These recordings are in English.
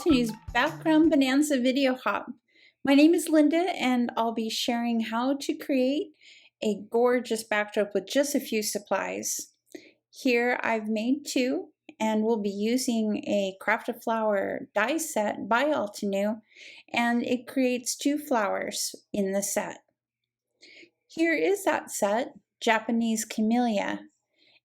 Altenew's Background Bonanza Video Hop. My name is Linda and I'll be sharing how to create a gorgeous backdrop with just a few supplies. Here I've made two and we'll be using a Craft a Flower die set by Altenew, and it creates two flowers in the set. Here is that set, Japanese Camellia.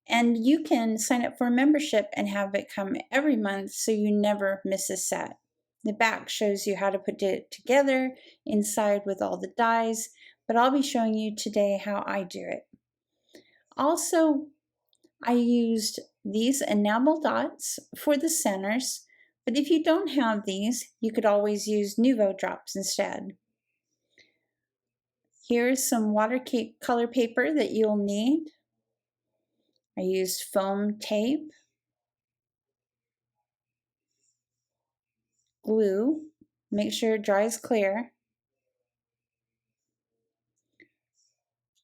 And you can sign up for a membership and have it come every month so you never miss a set. The back shows you how to put it together inside with all the dies, but I'll be showing you today how I do it. Also, I used these enamel dots for the centers, but if you don't have these, you could always use Nuvo drops instead. Here's some watercolor paper that you'll need. I used foam tape, glue, make sure it dries clear,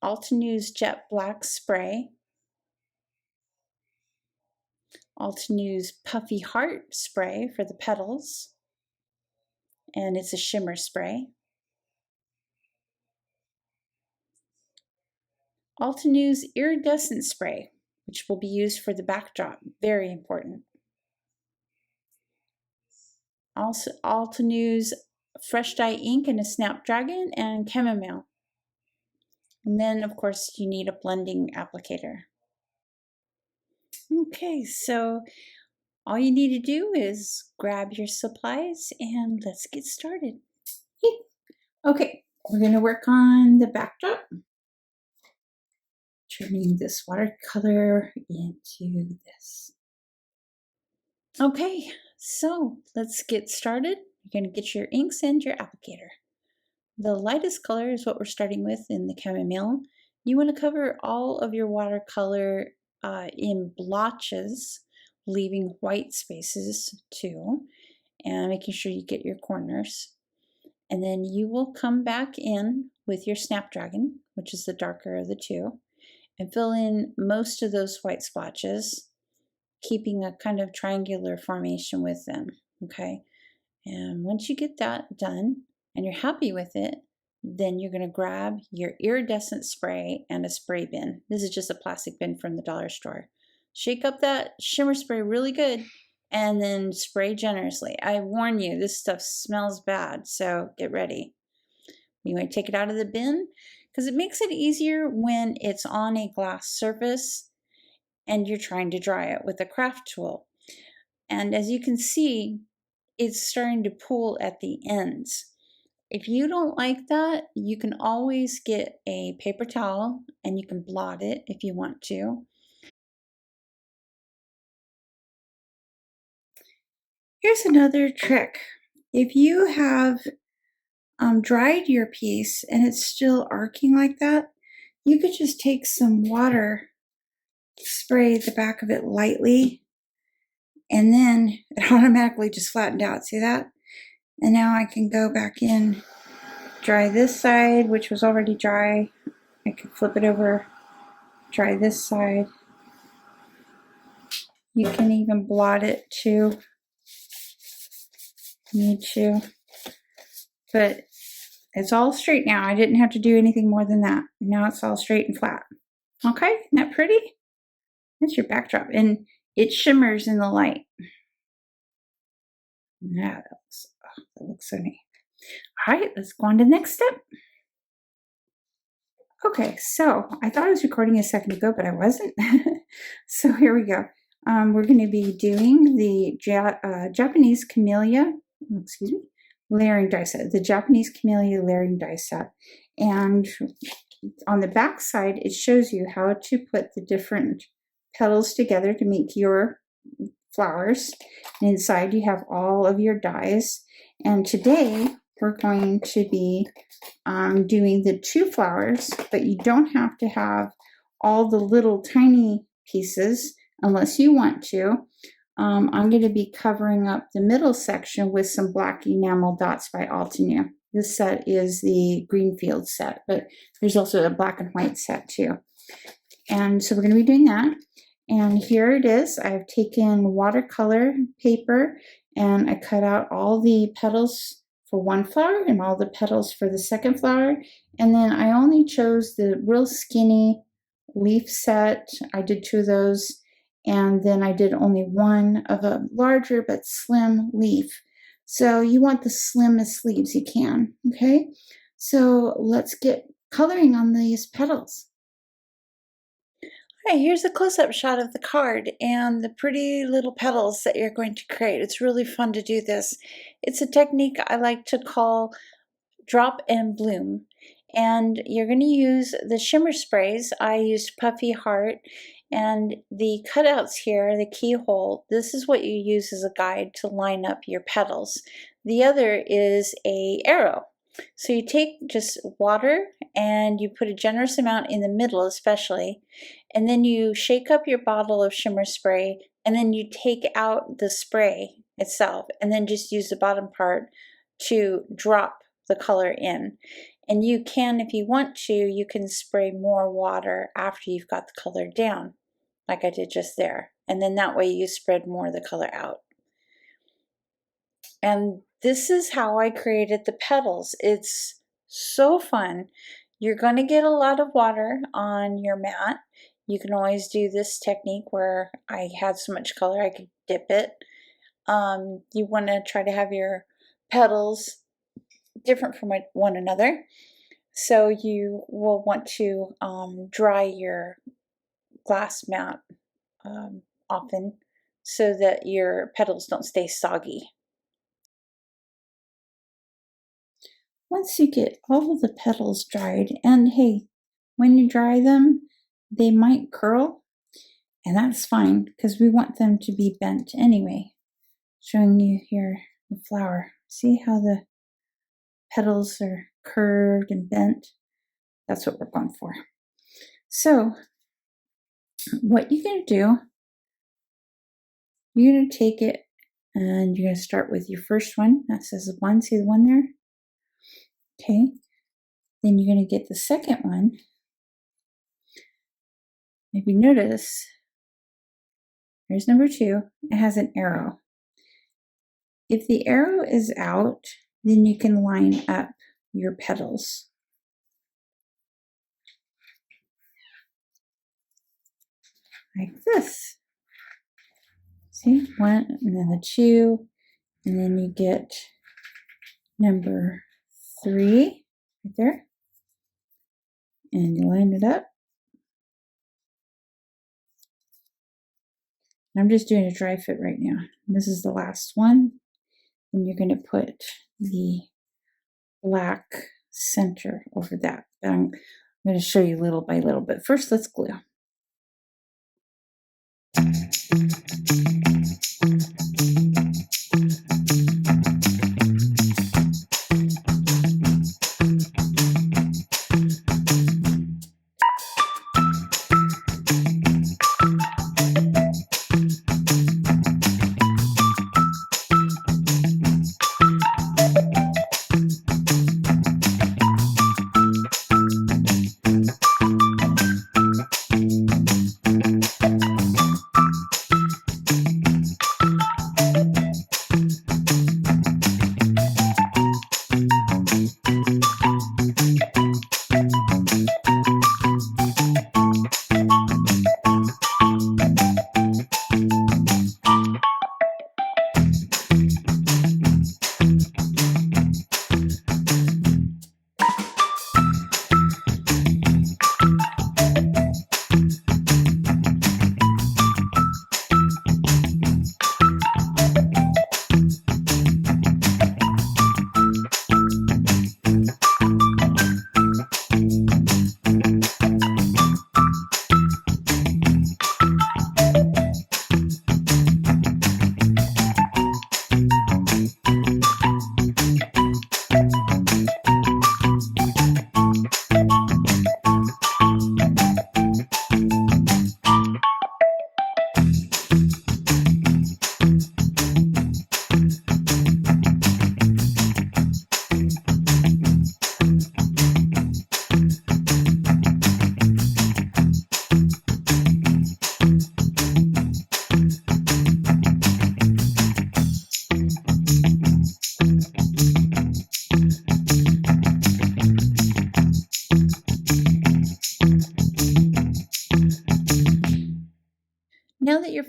Altenew's Jet Black Spray, Altenew's Puffy Heart Spray for the petals, and it's a shimmer spray, Altenew's Iridescent Spray, which will be used for the backdrop, very important. Also, Altenew's Fresh Dye Ink and a Snapdragon and Chamomile. And then, of course, you need a blending applicator. Okay, so all you need to do is grab your supplies and let's get started. Okay, we're going to work on the backdrop. Turning this watercolor into this. Okay, so let's get started. You're going to get your inks and your applicator. The lightest color is what we're starting with in the chamomile. You want to cover all of your watercolor in blotches, leaving white spaces too, and making sure you get your corners. And then you will come back in with your Snapdragon, which is the darker of the two, and fill in most of those white splotches, keeping a kind of triangular formation with them, okay? And once you get that done and you're happy with it, then you're going to grab your iridescent spray and a spray bin. This is just a plastic bin from the dollar store. Shake up that shimmer spray really good and then spray generously. I warn you, this stuff smells bad, so get ready. You want to take it out of the bin because it makes it easier when it's on a glass surface and you're trying to dry it with a craft tool. And as you can see, it's starting to pool at the ends. If you don't like that, you can always get a paper towel and you can blot it if you want to. Here's another trick. If you have dried your piece and it's still arcing like that, you could just take some water, spray the back of it lightly, and then it automatically just flattened out. See that? And now I can go back in, dry this side, which was already dry. I can flip it over, dry this side. You can even blot it too. Need to. But it's all straight now. I didn't have to do anything more than that. Now it's all straight and flat. Okay, isn't that pretty? That's your backdrop. And it shimmers in the light. Yeah, that looks so neat. All right, let's go on to the next step. Okay, so I thought I was recording a second ago, but I wasn't. So here we go. We're going to be doing the Japanese Camellia, layering die set, the Japanese Camellia layering die set. And on the back side, it shows you how to put the different petals together to make your flowers. And inside you have all of your dies. And today we're going to be doing the two flowers, but you don't have to have all the little tiny pieces unless you want to. I'm going to be covering up the middle section with some black enamel dots by Altenew. This set is the Greenfield set, but there's also a black and white set too. And so we're going to be doing that. And here it is. I've taken watercolor paper and I cut out all the petals for one flower and all the petals for the second flower. And then I only chose the real skinny leaf set. I did 2 of those. And then I did only one of a larger but slim leaf. So you want the slimmest leaves you can, okay? So let's get coloring on these petals. All right, here's a close-up shot of the card and the pretty little petals that you're going to create. It's really fun to do this. It's a technique I like to call drop and bloom. And you're going to use the shimmer sprays. I used Puffy Heart, and the cutouts here, the keyhole, this is what you use as a guide to line up your petals. The other is a arrow. So you take just water and you put a generous amount in the middle especially, and then you shake up your bottle of shimmer spray, and then you take out the spray itself and then just use the bottom part to drop the color in. And you can, if you want to, you can spray more water after you've got the color down, like I did just there. And then that way you spread more of the color out. And this is how I created the petals. It's so fun. You're going to get a lot of water on your mat. You can always do this technique where I had so much color I could dip it. You want to try to have your petals different from one another. So you will want to dry your glass mat often so that your petals don't stay soggy. Once you get all the petals dried, and hey, when you dry them, they might curl, and that's fine because we want them to be bent anyway. Showing you here the flower. See how the petals are curved and bent? That's what we're going for. So what you're going to do, you're going to take it and you're going to start with your first one. That says 1. See the one there? Okay. Then you're going to get the second one. If you notice, there's number 2. It has an arrow. If the arrow is out, then you can line up your petals. Like this. See, 1 and then the 2, and then you get number 3 right there, and you line it up. I'm just doing a dry fit right now. This is the last one, and you're going to put the black center over that. I'm going to show you little by little, but first let's glue.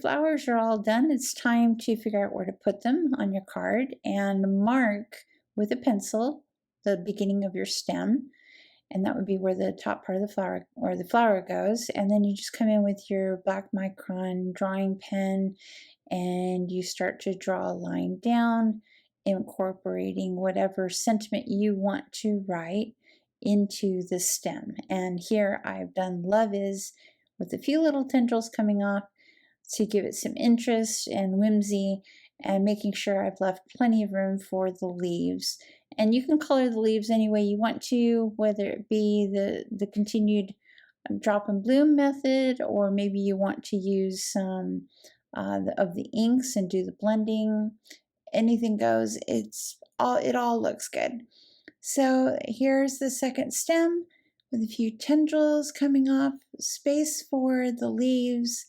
flowers are all done, it's time to figure out where to put them on your card and mark with a pencil the beginning of your stem. And that would be where the top part of the flower or the flower goes. And then you just come in with your black micron drawing pen and you start to draw a line down, incorporating whatever sentiment you want to write into the stem. And here I've done love is with a few little tendrils coming off to give it some interest and whimsy, and making sure I've left plenty of room for the leaves. And you can color the leaves any way you want to, whether it be the continued drop and bloom method, or maybe you want to use some of the inks and do the blending. Anything goes. It all looks good. So here's the second stem with a few tendrils coming off, space for the leaves,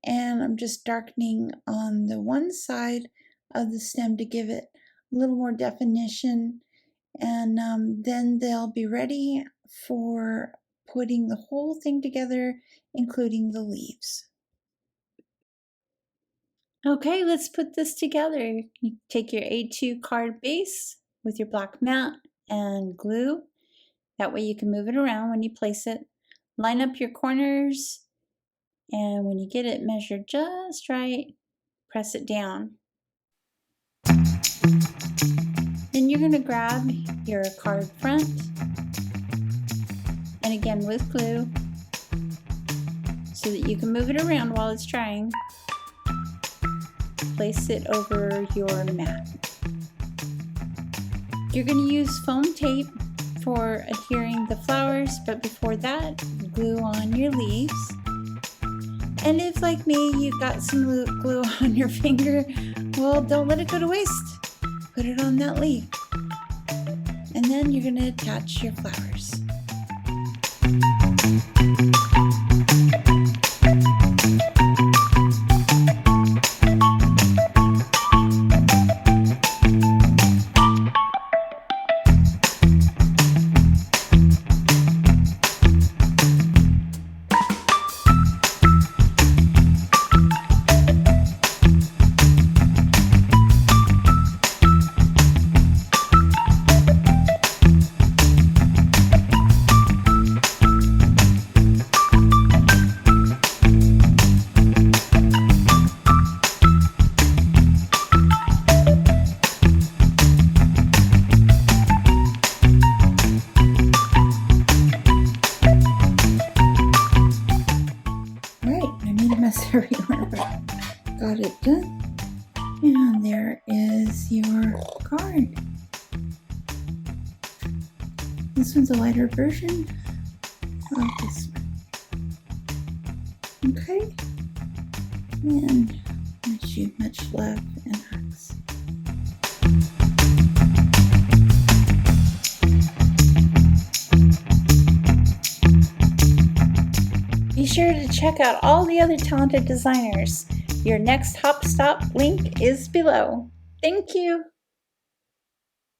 and I'm just darkening on the one side of the stem to give it a little more definition, and then they'll be ready for putting the whole thing together, including the leaves. Okay, let's put this together. You take your A2 card base with your black mat and glue. That way you can move it around when you place it. Line up your corners, and when you get it measured just right, press it down. Then you're going to grab your card front, and again with glue, so that you can move it around while it's drying. Place it over your mat. You're going to use foam tape for adhering the flowers, but before that, glue on your leaves. And if, like me, you've got some glue on your finger, well, don't let it go to waste. Put it on that leaf. And then you're going to attach your flowers. Everyone got it done, and there is your card. This one's a lighter version of this one. Okay, and wish you much love and hugs. Be sure to check out all the other talented designers. Your next hop stop link is below. Thank you.